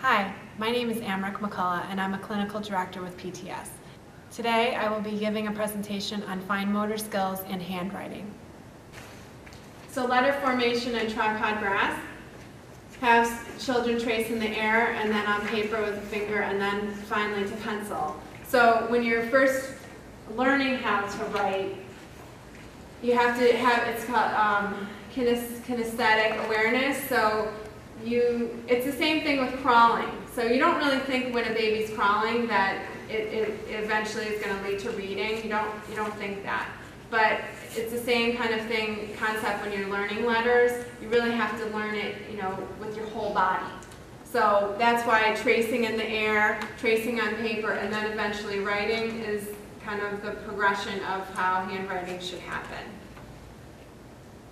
Hi, my name is Amric McCullough and I'm a clinical director with PTS. Today I will be giving a presentation on fine motor skills and handwriting. So letter formation and tripod grasp. Have children trace in the air and then on paper with a finger and then finally to pencil. So when you're first learning how to write, you have to have, it's called kinesthetic awareness. So it's the same thing with crawling. So you don't really think when a baby's crawling that it eventually is going to lead to reading. You don't think that. But it's the same kind of concept when you're learning letters. You really have to learn it, with your whole body. So that's why tracing in the air, tracing on paper, and then eventually writing is kind of the progression of how handwriting should happen.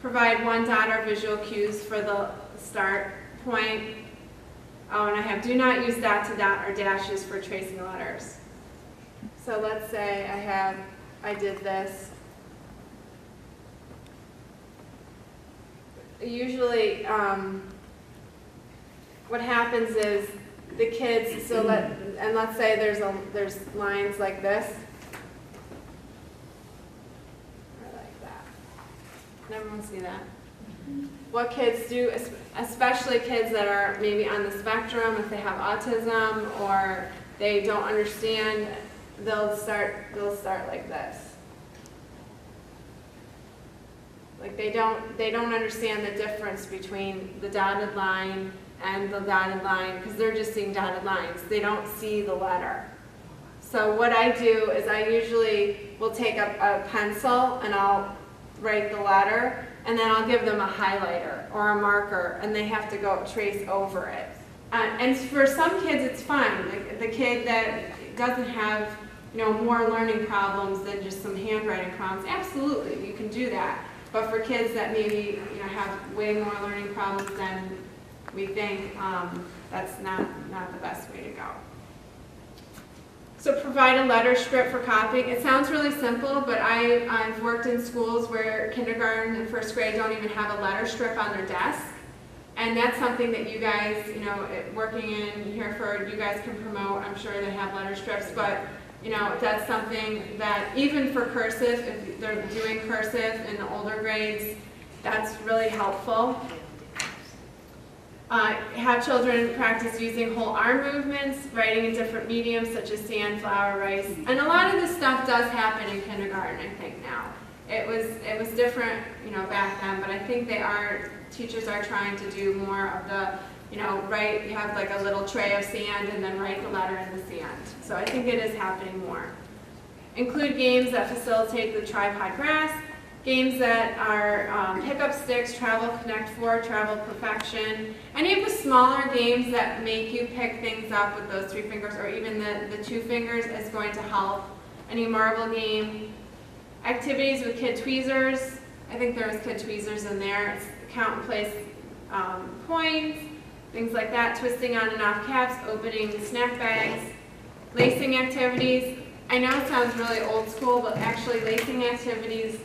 Provide one dot or visual cues for the start point. Oh, and I have do not use dot to dot or dashes for tracing letters. So let's say I did this. Usually, what happens is the kids. Let's say there's lines like this, or like that. Can everyone see that? What kids do, especially kids that are maybe on the spectrum, if they have autism or they don't understand, they'll start like this. Like they don't understand the difference between the dotted line and the dotted line because they're just seeing dotted lines. They don't see the letter. So what I do is I usually will take a pencil and I'll write the letter, and then I'll give them a highlighter or a marker, and they have to go trace over it. And for some kids, it's fine. Like the kid that doesn't have, more learning problems than just some handwriting problems, absolutely, you can do that. But for kids that maybe, have way more learning problems than we think, that's not the best way to go. So provide a letter script for copying. It sounds really simple, but I've worked in schools where kindergarten and first grade don't even have a letter strip on their desk. And that's something that you guys, working in Hereford, you guys can promote. I'm sure they have letter strips, but that's something that even for cursive, if they're doing cursive in the older grades, that's really helpful. Have children practice using whole arm movements, writing in different mediums such as sand, flour, rice. And a lot of this stuff does happen in kindergarten, I think, now. It was different, back then, but I think teachers are trying to do more of the, you have like a little tray of sand and then write the letter in the sand. So I think it is happening more. Include games that facilitate the tripod grasp. Games that are pick-up sticks, travel connect 4, travel perfection. Any of the smaller games that make you pick things up with those 3 fingers or even the 2 fingers is going to help. Any marble game. Activities with kid tweezers. I think there was kid tweezers in there. It's count and place points, things like that. Twisting on and off caps, opening snack bags. Lacing activities. I know it sounds really old school, but actually lacing activities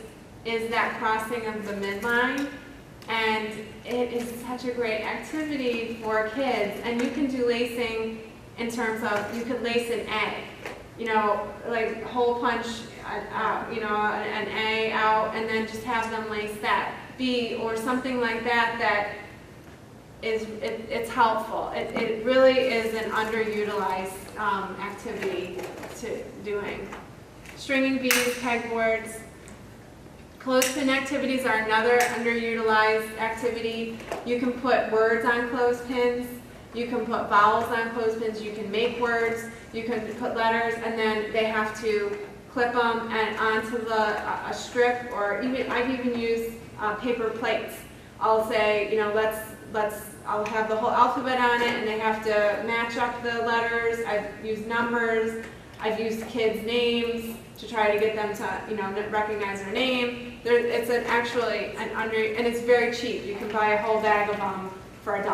is that crossing of the midline, and it is such a great activity for kids. And you can do lacing in terms of, you could lace an A, like hole punch out, an A out, and then just have them lace that B or something like that it's helpful. It really is an underutilized activity to doing. Stringing beads, pegboards. Clothespin activities are another underutilized activity. You can put words on clothespins. You can put vowels on clothespins. You can make words. You can put letters, and then they have to clip them onto a strip, or I've even used paper plates. I'll say, I'll have the whole alphabet on it, and they have to match up the letters. I've used numbers. I've used kids' names to try to get them to, recognize their name. It's and it's very cheap. You can buy a whole bag of them for $1,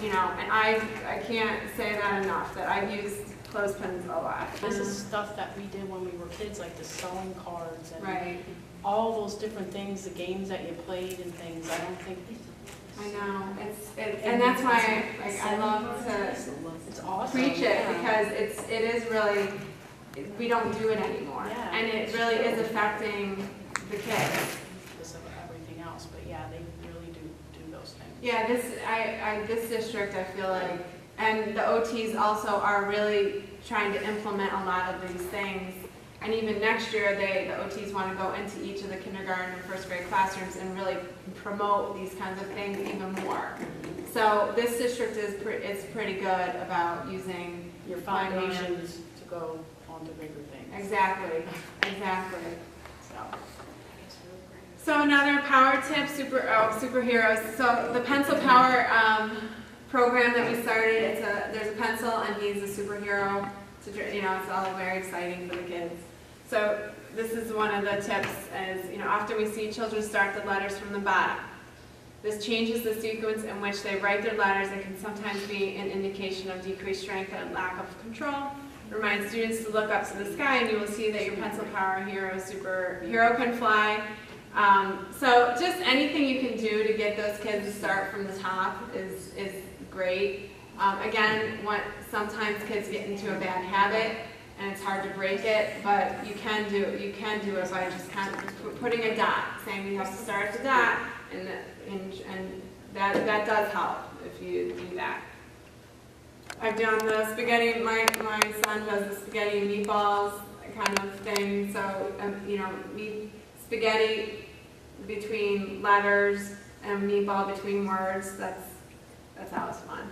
and I can't say that enough, that I've used clothespins a lot. This is stuff that we did when we were kids, like the sewing cards and right. all those different things, the games that you played and things. I don't think I know, and that's why I love to It's awesome. preach it, because it is really, we don't do it anymore. Yeah. And it really is affecting the kids. Because of everything else, but yeah, they really do those things. Yeah, this district, I feel like, and the OTs also are really trying to implement a lot of these things. And even next year, the OTs want to go into each of the kindergarten and first grade classrooms and really promote these kinds of things even more. So this district is pretty good about using Your foundations to go on to bigger things. Exactly, exactly. So. So another power tip, superheroes. So the pencil power program that we started, there's a pencil and he's a superhero. It's all very exciting for the kids. So this is one of the tips, is often we see children start the letters from the bottom. This changes the sequence in which they write their letters and can sometimes be an indication of decreased strength and lack of control. Remind students to look up to the sky and you will see that your pencil power superhero can fly. So just anything you can do to get those kids to start from the top is great. Again, sometimes kids get into a bad habit and it's hard to break it, but you can do it by just kind of putting a dot, saying you have to start at the dot, and that does help if you do that. I've done the spaghetti. My son does the spaghetti and meatballs kind of thing. So spaghetti between letters and meatball between words. That's always fun.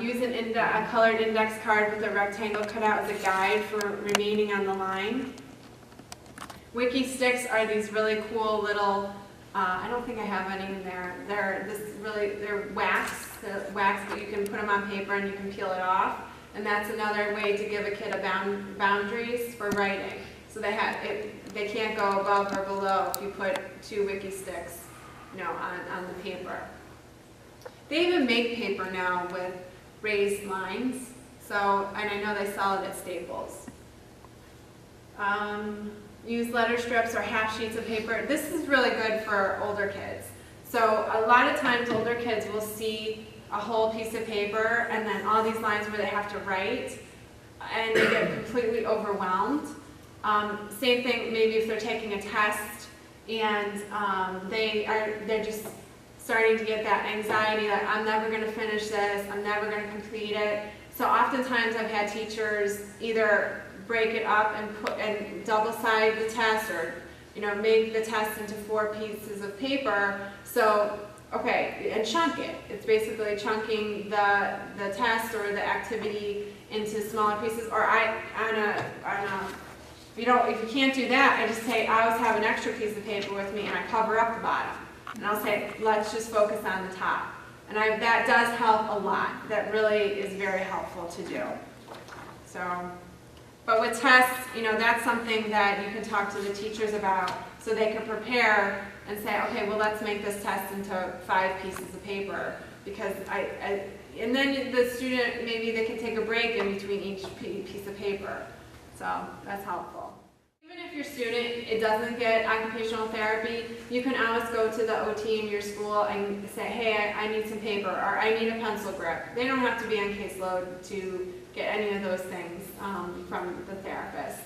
Use a colored index card with a rectangle cut out as a guide for remaining on the line. Wicky Sticks are these really cool little, I don't think I have any in there. They're wax, but you can put them on paper and you can peel it off. And that's another way to give a kid boundaries for writing. So they can't go above or below if you put 2 Wicky Sticks, on the paper. They even make paper now with raised lines, and I know they sell it at Staples. Use letter strips or half sheets of paper. This is really good for older kids. So a lot of times older kids will see a whole piece of paper and then all these lines where they have to write, and they get completely overwhelmed. Same thing maybe if they're taking a test and they're just starting to get that anxiety that I'm never going to finish this, I'm never going to complete it. So oftentimes I've had teachers either break it up and double side the test, or make the test into 4 pieces of paper. So and chunk it. It's basically chunking the test or the activity into smaller pieces. Or if you can't do that, I just say I always have an extra piece of paper with me and I cover up the bottom. And I'll say, let's just focus on the top. And that does help a lot. That really is very helpful to do. But with tests, that's something that you can talk to the teachers about so they can prepare and say, okay, well, let's make this test into 5 pieces of paper. Because and then the student, maybe they can take a break in between each piece of paper. So that's helpful. Even if your student doesn't get occupational therapy, you can always go to the OT in your school and say, hey, I need some paper, or I need a pencil grip. They don't have to be on caseload to get any of those things from the therapist.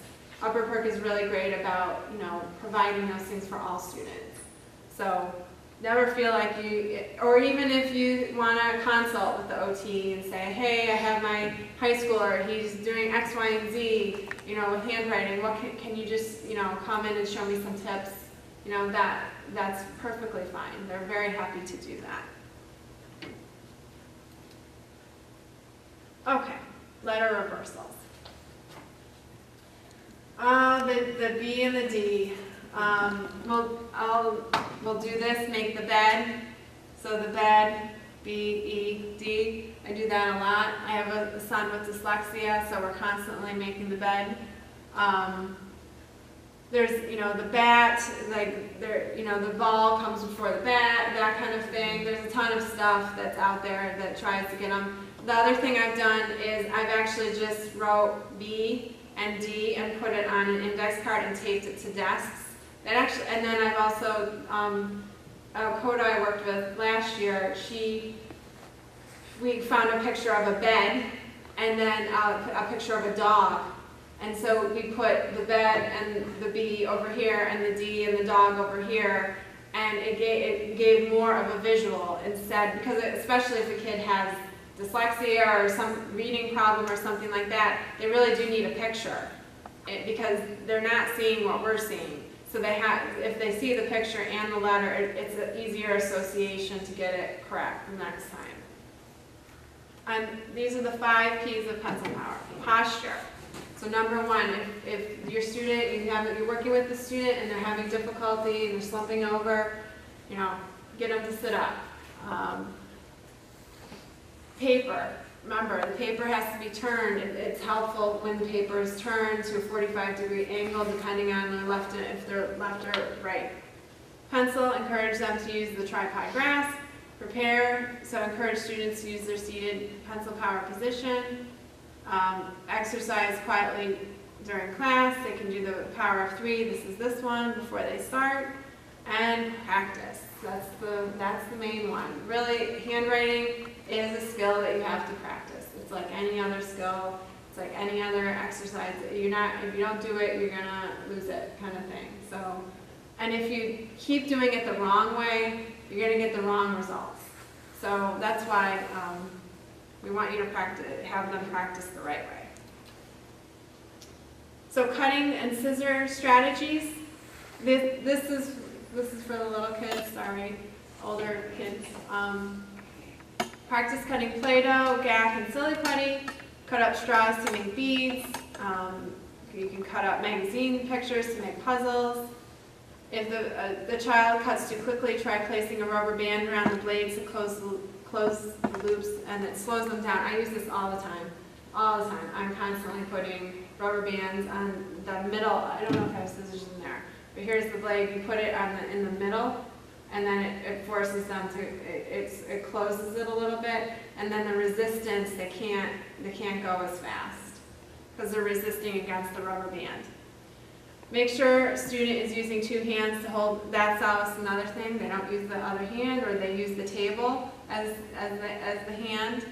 Upper Perk is really great about providing those things for all students. So never feel like or even if you want to consult with the OT and say, hey, I have my high schooler, he's doing X, Y, and Z, with handwriting, what can you just, come in and show me some tips? That's perfectly fine. They're very happy to do that. Okay, letter reversals. The B and the D. We'll do this, make the bed. So the bed, B-E-D. I do that a lot. I have a son with dyslexia, so we're constantly making the bed. There's, the bat, the ball comes before the bat, that kind of thing. There's a ton of stuff that's out there that tries to get them. The other thing I've done is I've actually just wrote B and D and put it on an index card and taped it to desks. And then I've also a coder I worked with last year, we found a picture of a bed and then a picture of a dog. And so we put the bed and the B over here and the D and the dog over here, and it gave more of a visual instead, because especially if a kid has dyslexia or some reading problem or something like that, they really do need a picture because they're not seeing what we're seeing. So if they see the picture and the letter, it's an easier association to get it correct the next time. And these are the 5 P's of pencil power. Posture. So number 1, if your student, you're working with the student and they're having difficulty and they're slumping over, get them to sit up. Paper. Remember, the paper has to be turned. It's helpful when the paper is turned to a 45-degree angle, depending on if they're left or right. Pencil, encourage them to use the tripod grasp. Prepare, so encourage students to use their seated pencil power position. Exercise quietly during class. They can do the power of 3. This is this one before they start. And practice. That's the main one. Really, handwriting is a skill that you have to practice. It's like any other skill. It's like any other exercise. If you don't do it, you're gonna lose it, kind of thing. So, and if you keep doing it the wrong way, you're gonna get the wrong results. So that's why we want you to have them practice the right way. So cutting and scissor strategies. This is for the little kids, sorry, older kids. Practice cutting Play-Doh, gack, and silly putty. Cut up straws to make beads. You can cut up magazine pictures to make puzzles. If the child cuts too quickly, try placing a rubber band around the blades to close the loops, and it slows them down. I use this all the time. All the time. I'm constantly putting rubber bands on the middle. I don't know if I have scissors in there. But here's the blade, you put it in the middle, and then it forces them to, it closes it a little bit, and then the resistance, they can't go as fast, because they're resisting against the rubber band. Make sure a student is using 2 hands to hold, that's also another thing, they don't use the other hand, or they use the table as the hand.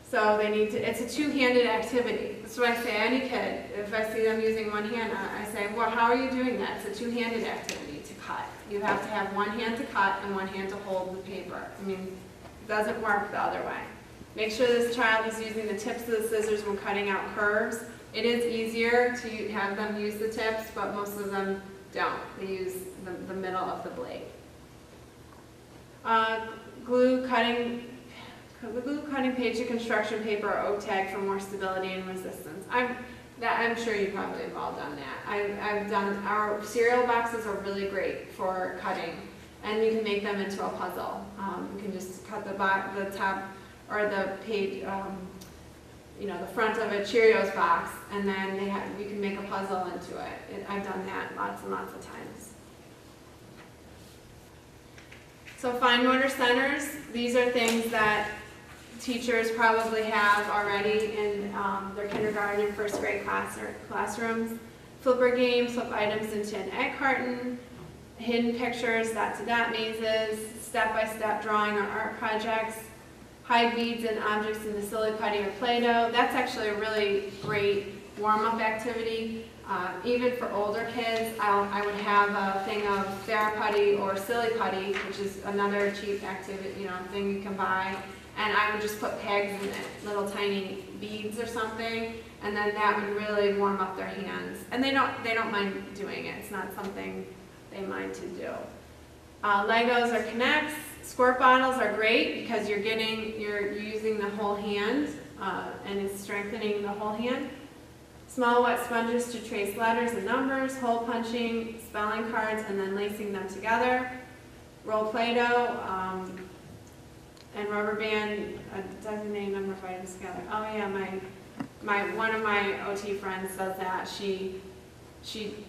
So they need to, it's a 2-handed activity. That's what I say any kid, if I see them using 1 hand, I say, well, how are you doing that? It's a 2-handed activity to cut. You have to have 1 hand to cut and 1 hand to hold the paper. I mean, it doesn't work the other way. Make sure this child is using the tips of the scissors when cutting out curves. It is easier to have them use the tips, but most of them don't. They use the middle of the blade. Glue cutting page to construction paper or oak tag for more stability and resistance. I'm sure you probably have all done that. Our cereal boxes are really great for cutting, and you can make them into a puzzle. You can just cut the top or the page, the front of a Cheerios box, and then you can make a puzzle into it. I've done that lots and lots of times. So fine motor centers, these are things that teachers probably have already in their kindergarten and first grade classrooms. Flipper games, flip items into an egg carton, hidden pictures, dot-to-dot mazes, step-by-step drawing or art projects, hide beads and objects in the silly putty or Play-Doh. That's actually a really great warm-up activity. Even for older kids, I would have a thing of Putty or silly putty, which is another cheap activity, thing you can buy. And I would just put pegs in it, little tiny beads or something, and then that would really warm up their hands. And they don't mind doing it. It's not something they mind to do. Legos or Connects. Squirt bottles are great because you're using the whole hand, and it's strengthening the whole hand. Small wet sponges to trace letters and numbers, hole punching, spelling cards, and then lacing them together. Roll Play-Doh, and rubber band, designated number of items together. Oh yeah, one of my OT friends does that. She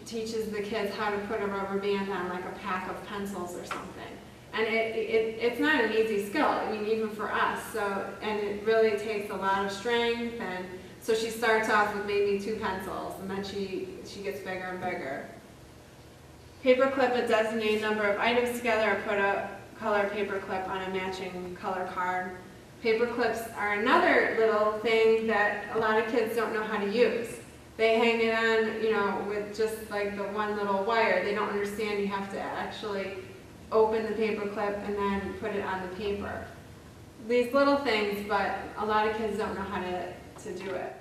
teaches the kids how to put a rubber band on like a pack of pencils or something. And it's not an easy skill, I mean, even for us. And it really takes a lot of strength, and so she starts off with maybe 2 pencils, and then she gets bigger and bigger. Paperclip a designated number of items together or put a color paperclip on a matching color card. Paperclips are another little thing that a lot of kids don't know how to use. They hang it on, you know, with just like the one little wire. They don't understand you have to actually open the paperclip and then put it on the paper. These little things, but a lot of kids don't know how to do it.